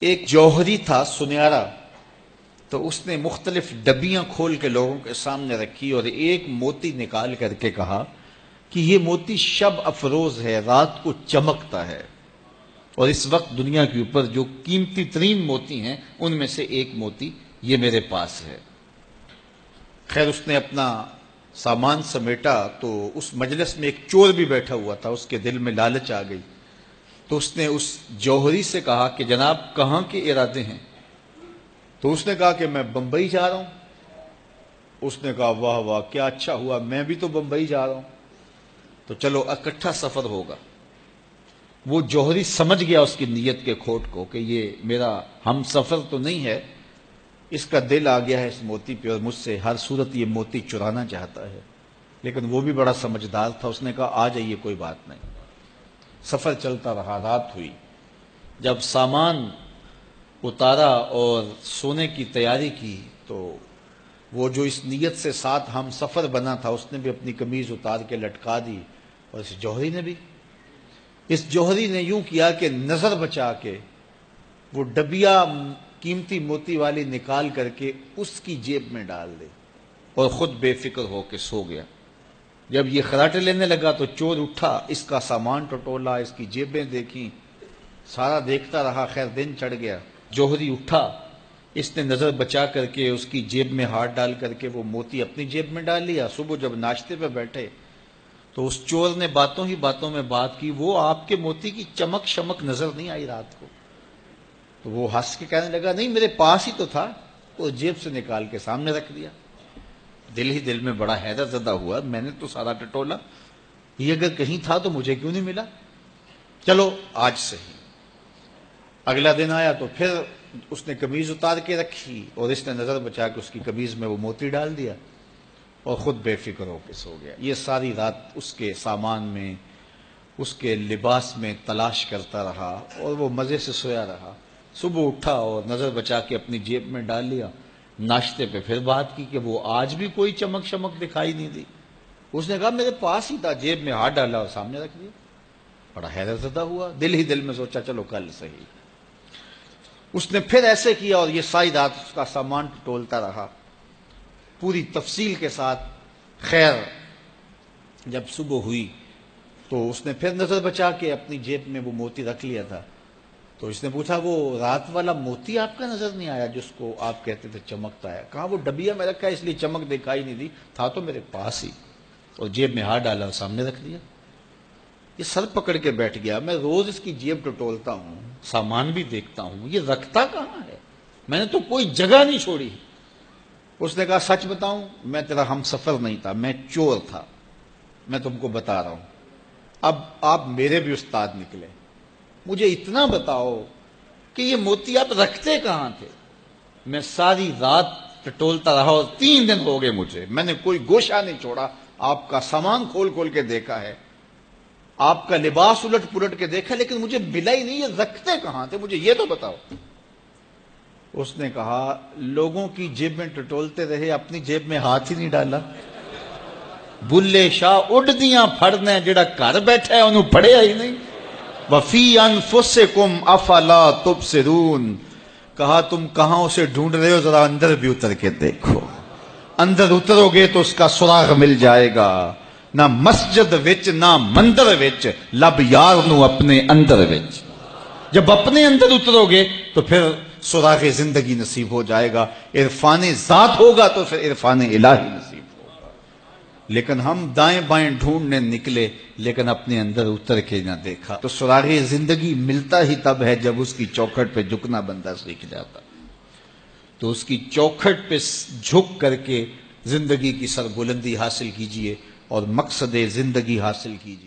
ایک جوہری تھا سنہرا، تو اس نے مختلف ڈبیاں کھول کے لوگوں کے سامنے رکھی اور ایک موتی نکال کر کے کہا کہ یہ موتی شب افروز ہے، رات کو چمکتا ہے، اور اس وقت دنیا کے اوپر جو قیمتی ترین موتی ہیں ان میں سے ایک موتی یہ میرے پاس ہے۔ خیر اس نے اپنا سامان سمیٹا تو اس مجلس میں ایک چور بھی بیٹھا ہوا تھا، اس کے دل میں لالچ آ گئی، تو اس نے اس جوہری سے کہا کہ جناب کہاں کے ارادے ہیں؟ تو اس نے کہا کہ میں بمبئی جا رہا ہوں۔ اس نے کہا واہ واہ کیا اچھا ہوا، میں بھی تو بمبئی جا رہا ہوں، تو چلو اکٹھا سفر ہوگا۔ وہ جوہری سمجھ گیا اس کی نیت کے کھوٹ کو کہ یہ میرا ہم سفر تو نہیں ہے، اس کا دل آ گیا ہے اس موتی پہ اور مجھ سے ہر صورت یہ موتی چرانا چاہتا ہے۔ لیکن وہ بھی بڑا سمجھدار تھا، اس نے کہا آ جائیے کوئی بات نہیں۔ سفر چلتا رہا، رات ہوئی، جب سامان اتارا اور سونے کی تیاری کی تو وہ جو اس نیت سے ساتھ ہم سفر بنا تھا اس نے بھی اپنی قمیض اتار کے لٹکا دی، اور اس جوہری نے بھی۔ اس جوہری نے یوں کیا کہ نظر بچا کے وہ ڈبیا قیمتی موتی والی نکال کر کے اس کی جیب میں ڈال دی اور خود بے فکر ہو کے سو گیا۔ جب یہ خراٹے لینے لگا تو چور اٹھا، اس کا سامان ٹٹولا، اس کی جیبیں دیکھیں، سارا دیکھتا رہا۔ خیر دن چڑھ گیا، جوہری اٹھا، اس نے نظر بچا کر کے اس کی جیب میں ہاتھ ڈال کر کے وہ موتی اپنی جیب میں ڈال لیا۔ صبح جب ناشتے پہ بیٹھے تو اس چور نے باتوں ہی باتوں میں بات کی، وہ آپ کے موتی کی چمک شمک نظر نہیں آئی رات کو؟ تو وہ ہنس کے کہنے لگا نہیں میرے پاس ہی تو تھا، وہ جیب سے نکال کے سامنے رکھ دیا۔ دل ہی دل میں بڑا حیرت زدہ ہوا، میں نے تو سارا ٹٹولا، یہ اگر کہیں تھا تو مجھے کیوں نہیں ملا؟ چلو آج صحیح۔ اگلا دن آیا تو پھر اس نے قمیض اتار کے رکھی اور اس نے نظر بچا کے اس کی قمیض میں وہ موتی ڈال دیا اور خود بے فکر ہو کے سو گیا۔ یہ ساری رات اس کے سامان میں، اس کے لباس میں تلاش کرتا رہا اور وہ مزے سے سویا رہا۔ صبح اٹھا اور نظر بچا کے اپنی جیب میں ڈال لیا۔ ناشتے پہ پھر بات کی کہ وہ آج بھی کوئی چمک شمک دکھائی نہیں دی۔ اس نے کہا میرے پاس ہی تھا، جیب میں ہاتھ ڈالا اور سامنے رکھ دیا۔ بڑا حیرت زدہ ہوا، دل ہی دل میں سوچا چلو کل صحیح۔ اس نے پھر ایسے کیا اور یہ ساری رات اس کا سامان ٹولتا رہا پوری تفصیل کے ساتھ۔ خیر جب صبح ہوئی تو اس نے پھر نظر بچا کے اپنی جیب میں وہ موتی رکھ لیا تھا، تو اس نے پوچھا وہ رات والا موتی آپ کا نظر نہیں آیا جس کو آپ کہتے تھے چمکتا ہے؟ کہا وہ ڈبیا میں رکھا ہے اس لیے چمک دکھائی نہیں دی، تھا تو میرے پاس ہی، اور جیب میں ہاتھ ڈالا اور سامنے رکھ دیا۔ یہ سر پکڑ کے بیٹھ گیا، میں روز اس کی جیب ٹٹولتا ہوں، سامان بھی دیکھتا ہوں، یہ رکھتا کہاں ہے؟ میں نے تو کوئی جگہ نہیں چھوڑی۔ اس نے کہا سچ بتاؤں میں تیرا ہم سفر نہیں تھا، میں چور تھا، میں تم کو بتا رہا ہوں۔ اب آپ میرے بھی استاد نکلے، مجھے اتنا بتاؤ کہ یہ موتی آپ رکھتے کہاں تھے؟ میں ساری رات ٹٹولتا رہا اور 3 دن ہو گئے مجھے، میں نے کوئی گوشہ نہیں چھوڑا، آپ کا سامان کھول کھول کے دیکھا ہے، آپ کا لباس الٹ پلٹ کے دیکھا، لیکن مجھے ملا ہی نہیں، یہ رکھتے کہاں تھے؟ مجھے یہ تو بتاؤ۔ اس نے کہا لوگوں کی جیب میں ٹٹولتے رہے، اپنی جیب میں ہاتھ ہی نہیں ڈالا۔ بلے شاہ اڈدیاں پھڑنے جڑا گھر بیٹھا ہے انہوں پڑھیا ہی نہیں۔ وَفِي أَنفُسِكُمْ أَفَلَا تُبْصِرُونَ، کہا تم کہاں اسے ڈھونڈ رہے ہو، ذرا اندر بھی اتر کے دیکھو، اندر اترو گے تو اس کا سراغ مل جائے گا۔ نہ مسجد وچ نہ مندر وچ، لب یار نو اپنے اندر وچ۔ جب اپنے اندر اترو گے تو پھر سراغ زندگی نصیب ہو جائے گا، عرفان ذات ہوگا تو پھر عرفان الہی نصیب ہوگا۔ لیکن ہم دائیں بائیں ڈھونڈنے نکلے لیکن اپنے اندر اتر کے نہ دیکھا، تو سراغ زندگی ملتا ہی تب ہے جب اس کی چوکھٹ پہ جھکنا بندہ سیکھ جاتا۔ تو اس کی چوکھٹ پہ جھک کر کے زندگی کی سربلندی حاصل کیجئے اور مقصد زندگی حاصل کیجئے۔